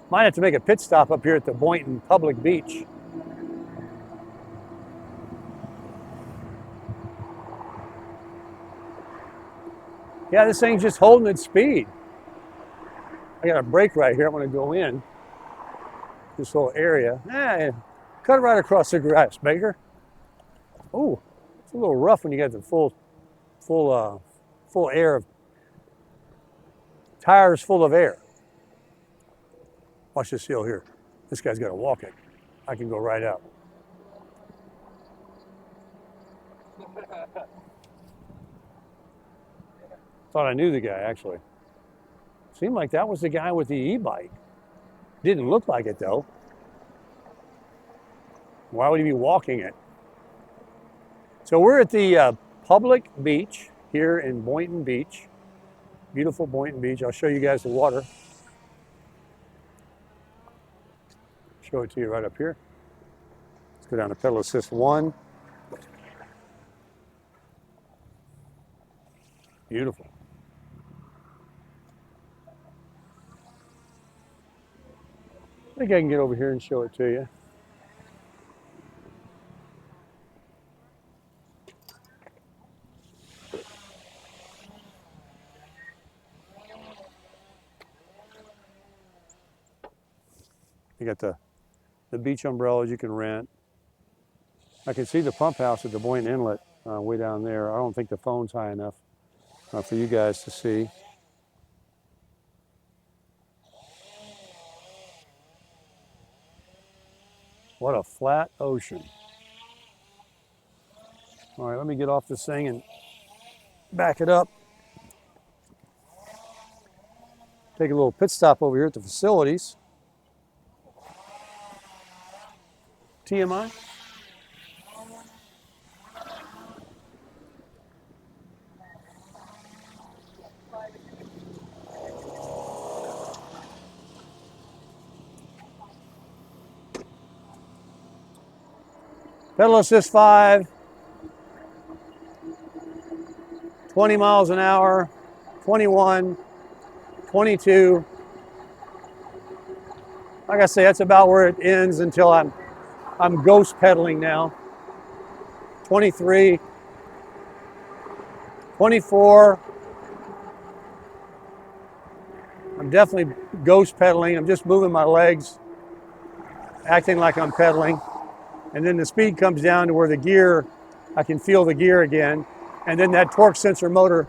Might have to make a pit stop up here at the Boynton Public Beach. Yeah, this thing's just holding its speed. I got a brake right here. I'm going to go in this whole area. Cut it right across the grass, Baker. Oh, it's a little rough when you got the full air of tires full of air. Watch this hill here. This guy's got to walk it. I can go right out. Thought I knew the guy, actually. Seemed like that was the guy with the e-bike. Didn't look like it, though. Why would he be walking it? So we're at the public beach here in Boynton Beach. Beautiful Boynton Beach. I'll show you guys the water. Show it to you right up here. Let's go down to pedal assist 1. Beautiful. I think I can get over here and show it to you. You got the beach umbrellas you can rent. I can see the pump house at the Boynton Inlet way down there. I don't think the phone's high enough for you guys to see. What a flat ocean. All right, let me get off this thing and back it up. Take a little pit stop over here at the facilities. TMI. Pedal assist 5, 20 miles an hour, 21, 22. Like I say, that's about where it ends until I'm ghost pedaling now. 23, 24. I'm definitely ghost pedaling. I'm just moving my legs, acting like I'm pedaling. And then the speed comes down to where the gear, I can feel the gear again. And then that torque sensor motor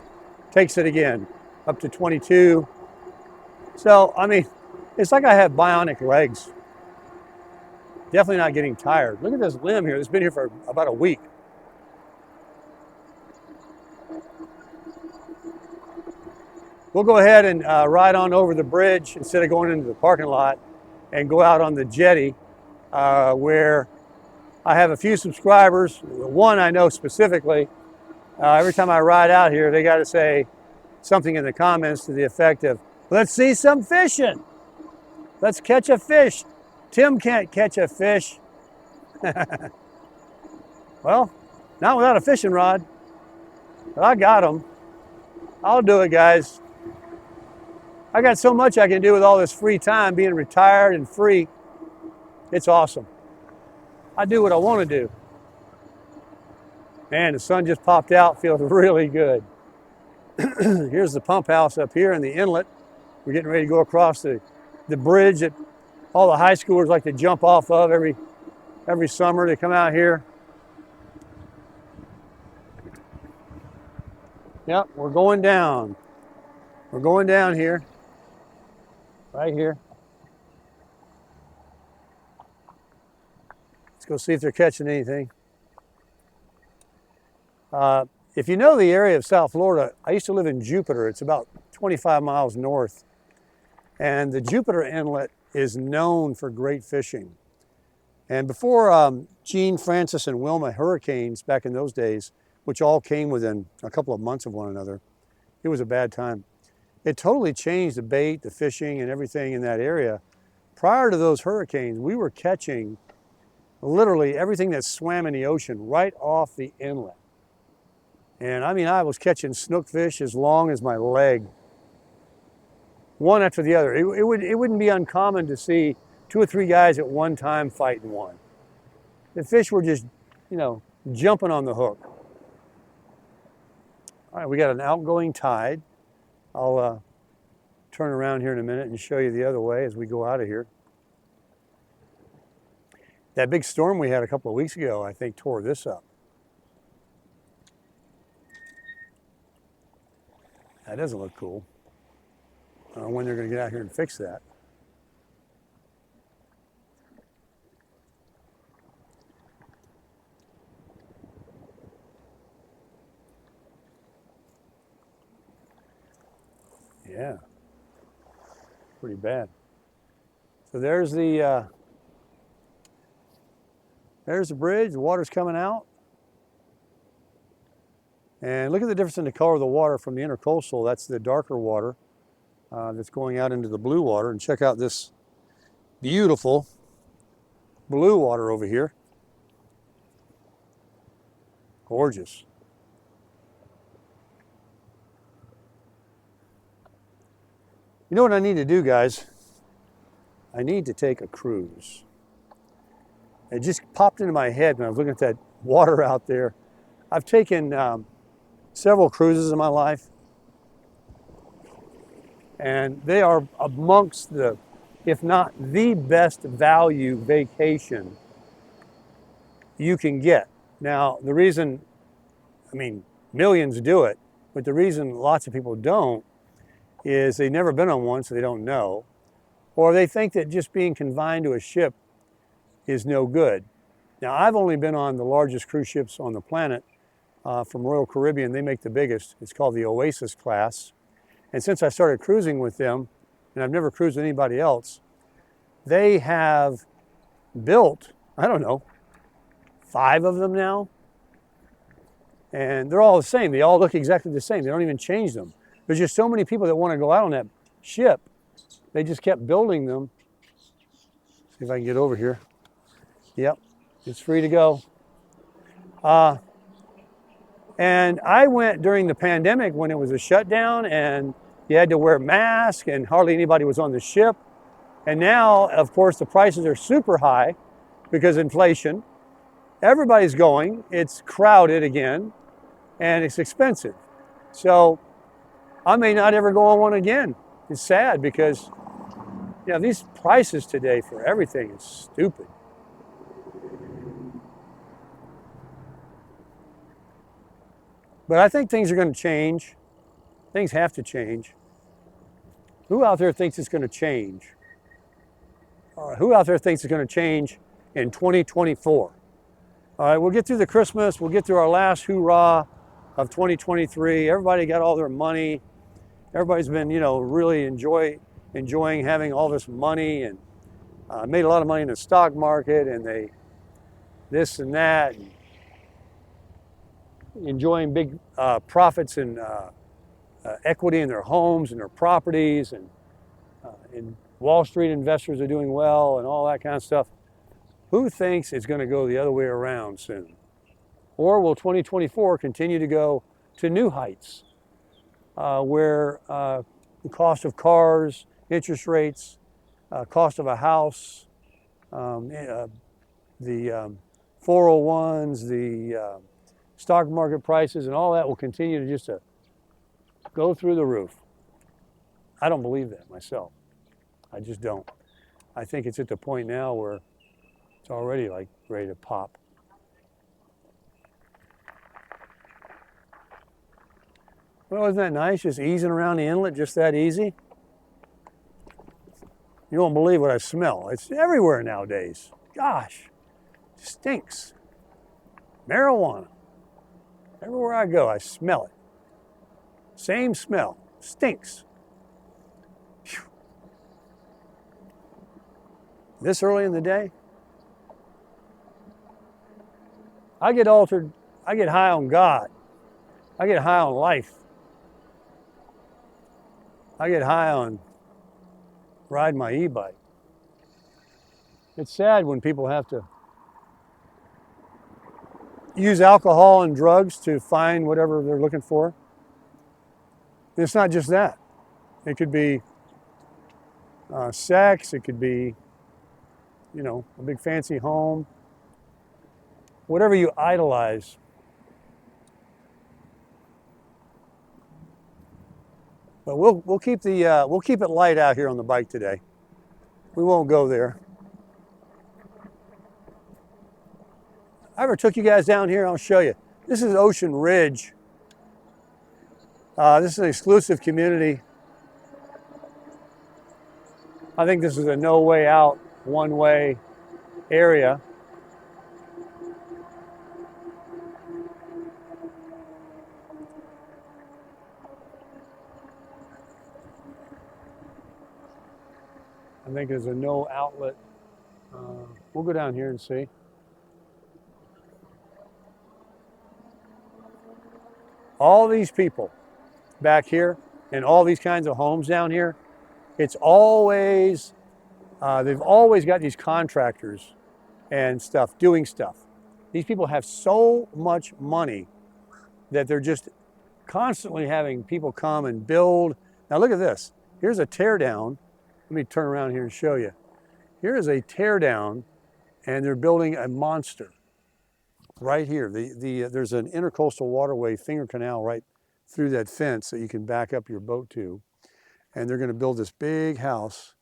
takes it again, up to 22. So, I mean, it's like I have bionic legs. Definitely not getting tired. Look at this limb here. It's been here for about a week. We'll go ahead and ride on over the bridge instead of going into the parking lot and go out on the jetty where I have a few subscribers. One I know specifically. Every time I ride out here, they got to say something in the comments to the effect of, let's see some fishing. Let's catch a fish. Tim can't catch a fish. Well, not without a fishing rod, but I got them. I'll do it, guys. I got so much I can do with all this free time, being retired and free. It's awesome. I do what I want to do. Man, the sun just popped out, feels really good. Here's the pump house up here in the inlet. We're getting ready to go across the bridge that all the high schoolers like to jump off of every summer. They come out here. Yep, we're going down. We're going down here. Right here. Let's go see if they're catching anything. If you know the area of South Florida, I used to live in Jupiter. It's about 25 miles north. And the Jupiter Inlet is known for great fishing. And before Gene, Francis, and Wilma hurricanes back in those days, which all came within a couple of months of one another, it was a bad time. It totally changed the bait, the fishing, and everything in that area. Prior to those hurricanes, we were catching literally everything that swam in the ocean right off the inlet. And I mean, I was catching snookfish as long as my leg, one after the other. It wouldn't be uncommon to see 2 or 3 guys at one time fighting one. The fish were just, you know, jumping on the hook. All right, we got an outgoing tide. I'll turn around here in a minute and show you the other way as we go out of here. That big storm we had a couple of weeks ago, I think, tore this up. That doesn't look cool. I don't know when they're going to get out here and fix that. Yeah, pretty bad. So there's the bridge. The water's coming out. And look at the difference in the color of the water from the intercoastal. That's the darker water that's going out into the blue water. And check out this beautiful blue water over here. Gorgeous. You know what I need to do, guys? I need to take a cruise. It just popped into my head when I was looking at that water out there. I've taken several cruises in my life, and they are amongst the, if not the best value vacation you can get. Now, the reason, I mean, millions do it, but the reason lots of people don't is they've never been on one, so they don't know, or they think that just being confined to a ship is no good. Now, I've only been on the largest cruise ships on the planet, from Royal Caribbean. They make the biggest. It's called the Oasis class. And since I started cruising with them, and I've never cruised with anybody else, they have built, I don't know, 5 of them now. And they're all the same. They all look exactly the same. They don't even change them. There's just so many people that want to go out on that ship. They just kept building them. See if I can get over here. Yep, it's free to go. And I went during the pandemic when it was a shutdown and you had to wear masks and hardly anybody was on the ship. And now, of course, the prices are super high because inflation. Everybody's going. It's crowded again and it's expensive. So I may not ever go on one again. It's sad because, you know, these prices today for everything is stupid. But I think things are going to change. Things have to change. Who out there thinks it's going to change? Who out there thinks it's going to change in 2024? All right, we'll get through the Christmas. We'll get through our last hoorah of 2023. Everybody got all their money. Everybody's been, you know, really enjoying having all this money and made a lot of money in the stock market and they this and that. And enjoying big profits and equity in their homes and their properties, and Wall Street investors are doing well and all that kind of stuff. Who thinks it's going to go the other way around soon? Or will 2024 continue to go to new heights where the cost of cars, interest rates, cost of a house, the 401s, the stock market prices and all that will continue to just go through the roof? I don't believe that myself. I just don't. I think it's at the point now where it's already like ready to pop. Well, isn't that nice? Just easing around the inlet, just that easy. You won't believe what I smell. It's everywhere nowadays. Gosh, it stinks. Marijuana. Everywhere I go, I smell it. Same smell. Stinks. Whew. This early in the day? I get altered. I get high on God. I get high on life. I get high on riding my e-bike. It's sad when people have to use alcohol and drugs to find whatever they're looking for. And it's not just that. It could be sex. It could be, you know, a big fancy home. Whatever you idolize. But we'll keep it light out here on the bike today. We won't go there. I ever took you guys down here? I'll show you. This is Ocean Ridge. This is an exclusive community. I think this is a no way out, one way area. I think there's a no outlet. We'll go down here and see. All these people back here and all these kinds of homes down here, it's always, they've always got these contractors and stuff doing stuff. These people have so much money that they're just constantly having people come and build. Now look at this. Here's a tear down. Let me turn around here and show you. Here is a tear down and they're building a monster right here. There's an intercoastal waterway, Finger Canal, right through that fence that you can back up your boat to. And they're going to build this big house.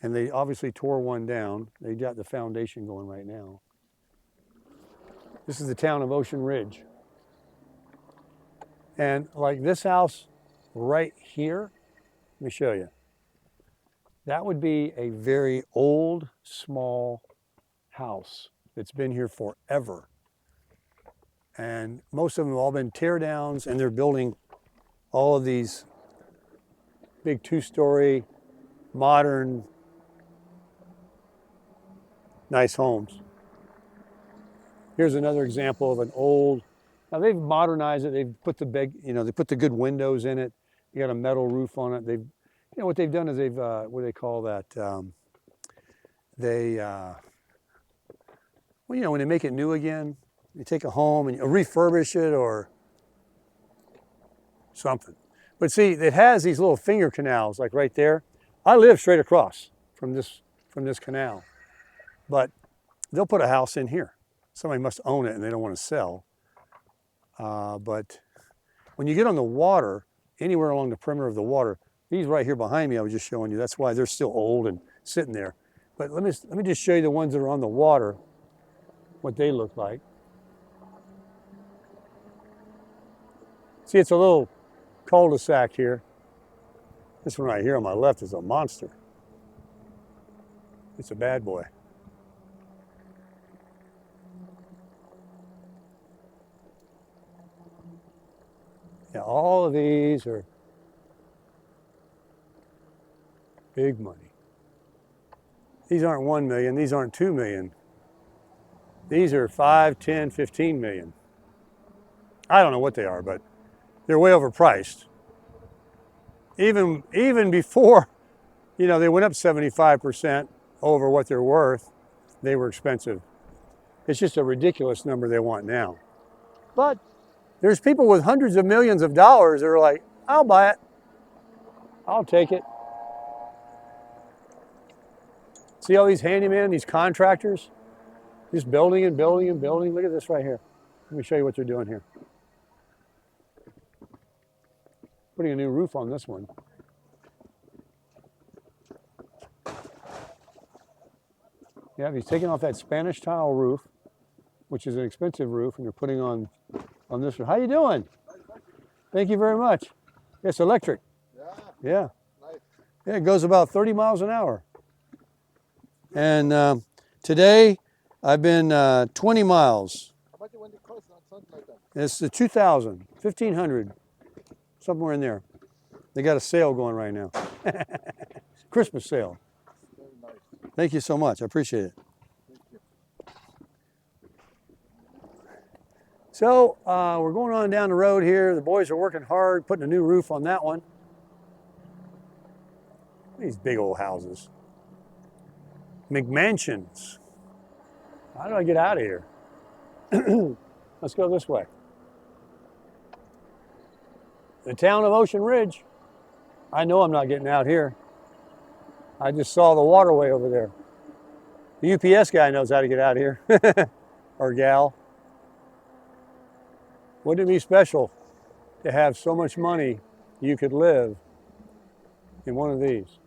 And they obviously tore one down. They got the foundation going right now. This is the town of Ocean Ridge. And like this house right here, let me show you. That would be a very old, small house that's been here forever. And most of them have all been tear downs, and they're building all of these big 2-story, modern, nice homes. Here's another example of an old, now they've modernized it. They've put the big, they put the good windows in it. You got a metal roof on it. They've, what they've done is they've, what do they call that? Well, when they make it new again, you take a home and you refurbish it or something. But see, it has these little finger canals, like right there. I live straight across from this canal, but they'll put a house in here. Somebody must own it and they don't want to sell. But when you get on the water, anywhere along the perimeter of the water, these right here behind me, I was just showing you, that's why they're still old and sitting there. But let me just show you the ones that are on the water, what they look like. See, it's a little cul-de-sac here. This one right here on my left is a monster. It's a bad boy. Yeah, all of these are big money. These aren't 1 million, these aren't 2 million. These are 5, 10, 15 million. I don't know what they are, but they're way overpriced. Even before, they went up 75% over what they're worth, they were expensive. It's just a ridiculous number they want now. But there's people with hundreds of millions of dollars that are like, I'll buy it. I'll take it. See all these handymen, these contractors? Just building and building and building. Look at this right here. Let me show you what they're doing here. Putting a new roof on this one. Yeah, he's taking off that Spanish tile roof, which is an expensive roof, and they're putting on this one. How you doing? Thank you very much. It's electric. Yeah. Nice. Yeah, it goes about 30 miles an hour. And today I've been 20 miles. How much when it costs on something like that? It's the 2,000, 1,500, somewhere in there. They got a sale going right now. Christmas sale. Very nice. Thank you so much. I appreciate it. Thank you. So we're going on down the road here. The boys are working hard, putting a new roof on that one. These big old houses. McMansions. How do I get out of here? Let's go this way. The town of Ocean Ridge. I know I'm not getting out here. I just saw the waterway over there. The UPS guy knows how to get out of here. Or gal. Wouldn't it be special to have so much money you could live in one of these?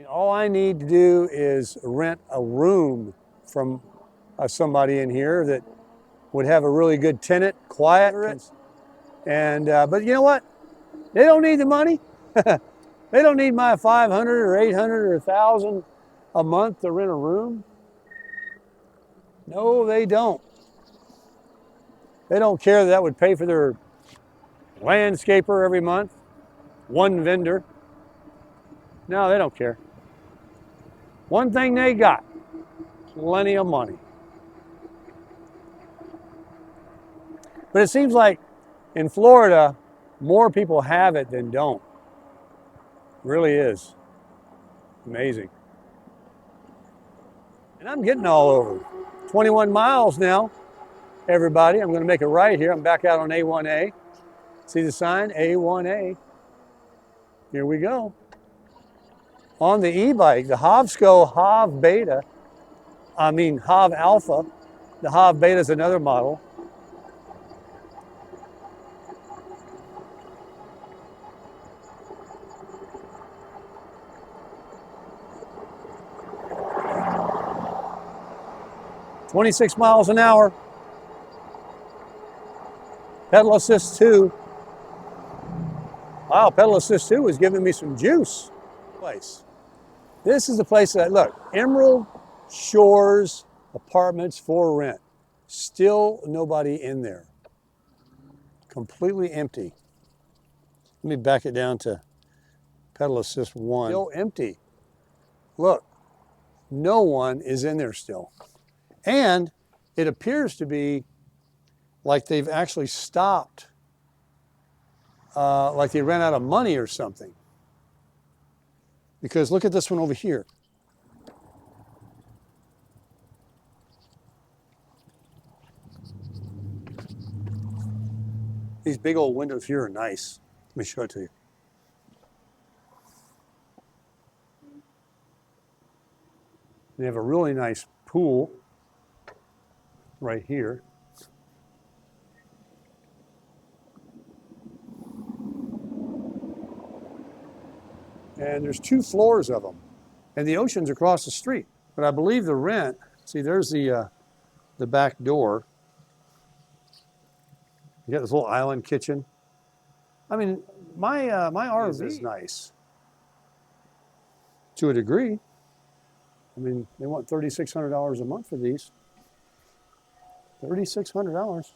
All I need to do is rent a room from somebody in here that would have a really good tenant, quiet. And but you know what? They don't need the money. They don't need my 500 or 800 or 1,000 a month to rent a room. No, they don't. They don't care that would pay for their landscaper every month, one vendor. No, they don't care. One thing they got, plenty of money. But it seems like in Florida, more people have it than don't. It really is. Amazing. And I'm getting all over. 21 miles now, everybody. I'm going to make a right here. I'm back out on A1A. See the sign? A1A. Here we go. On the e-bike, the HovSco Hov Beta, Hov Alpha. The Hov Beta is another model. "26 miles an hour. Pedal Assist 2. Wow, Pedal Assist 2 is giving me some juice. Place. This is the place that, look, Emerald Shores Apartments for rent. Still nobody in there. Completely empty. Let me back it down to pedal assist 1. Still empty. Look, no one is in there still. And it appears to be like they've actually stopped, like they ran out of money or something. Because look at this one over here. These big old windows here are nice. Let me show it to you. They have a really nice pool right here. And there's 2 floors of them. And the ocean's across the street. But I believe the rent, see there's the back door. You got this little island kitchen. I mean, my RV is nice. To a degree. I mean, they want $3,600 a month for these. $3,600.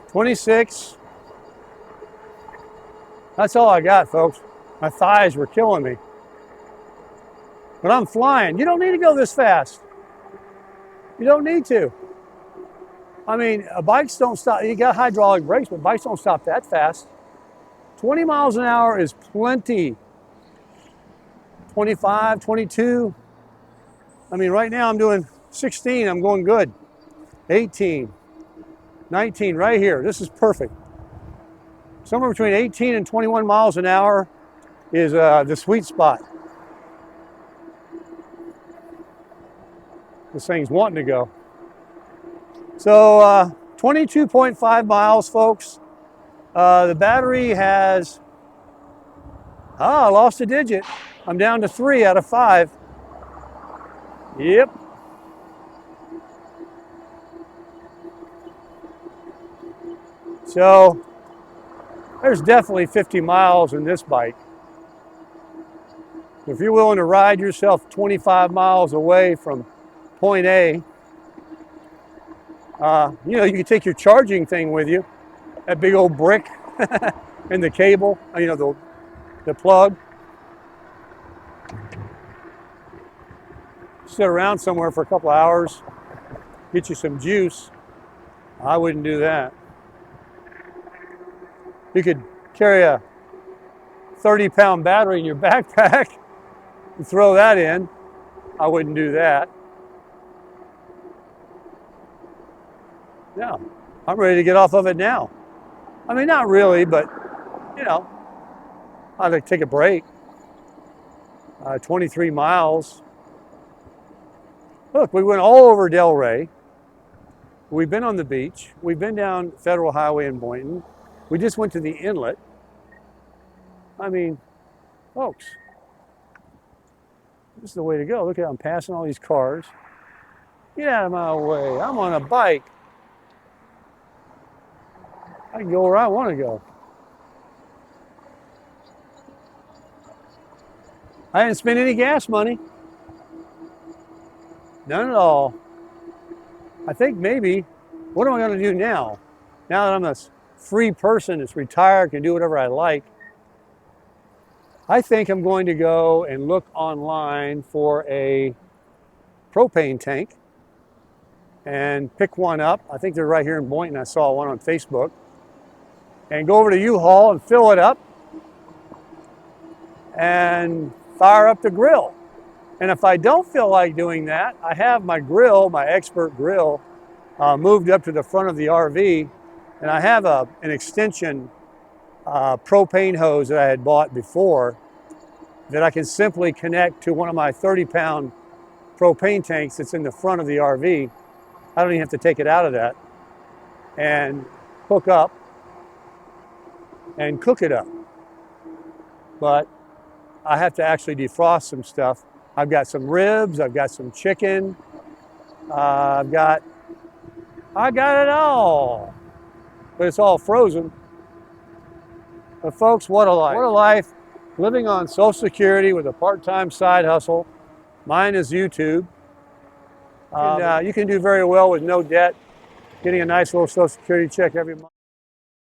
$26. That's all I got, folks. My thighs were killing me. But I'm flying. You don't need to go this fast. You don't need to. I mean, bikes don't stop. You got hydraulic brakes, but bikes don't stop that fast. 20 miles an hour is plenty. 25, 22. I mean, right now I'm doing 16. I'm going good. 18, 19, right here. This is perfect. Somewhere between 18 and 21 miles an hour is the sweet spot. This thing's wanting to go. So 22.5 miles, folks. The battery has, I lost a digit. I'm down to 3 out of 5. Yep. So there's definitely 50 miles in this bike. If you're willing to ride yourself 25 miles away from point A, you know, you can take your charging thing with you, that big old brick and the cable, you know, the plug. Sit around somewhere for a couple of hours, get you some juice. I wouldn't do that. You could carry a 30-pound battery in your backpack and throw that in. I wouldn't do that. Yeah, I'm ready to get off of it now. I mean, not really, but, you know, I'd like to take a break. 23 miles. Look, we went all over Delray. We've been on the beach. We've been down Federal Highway in Boynton. We just went to the Inlet. I mean, folks, this is the way to go. Look at, I'm passing all these cars. Get out of my way. I'm on a bike. I can go where I want to go. I didn't spend any gas money. None at all. I think maybe, what am I going to do now? Now that I'm a free person that's retired, can do whatever I like, I think I'm going to go and look online for a propane tank and pick one up. I think they're right here in Boynton. I saw one on Facebook. And go over to U-Haul and fill it up and fire up the grill. And if I don't feel like doing that, I have my grill, my Expert grill, moved up to the front of the RV, and I have an extension propane hose that I had bought before that I can simply connect to one of my 30-pound propane tanks that's in the front of the RV. I don't even have to take it out of that, and hook up and cook it up. But I have to actually defrost some stuff. I've got some ribs, I've got some chicken, I got it all. But it's all frozen. But folks, what a life. What a life living on Social Security with a part-time side hustle. Mine is YouTube. You can do very well with no debt, getting a nice little Social Security check every month.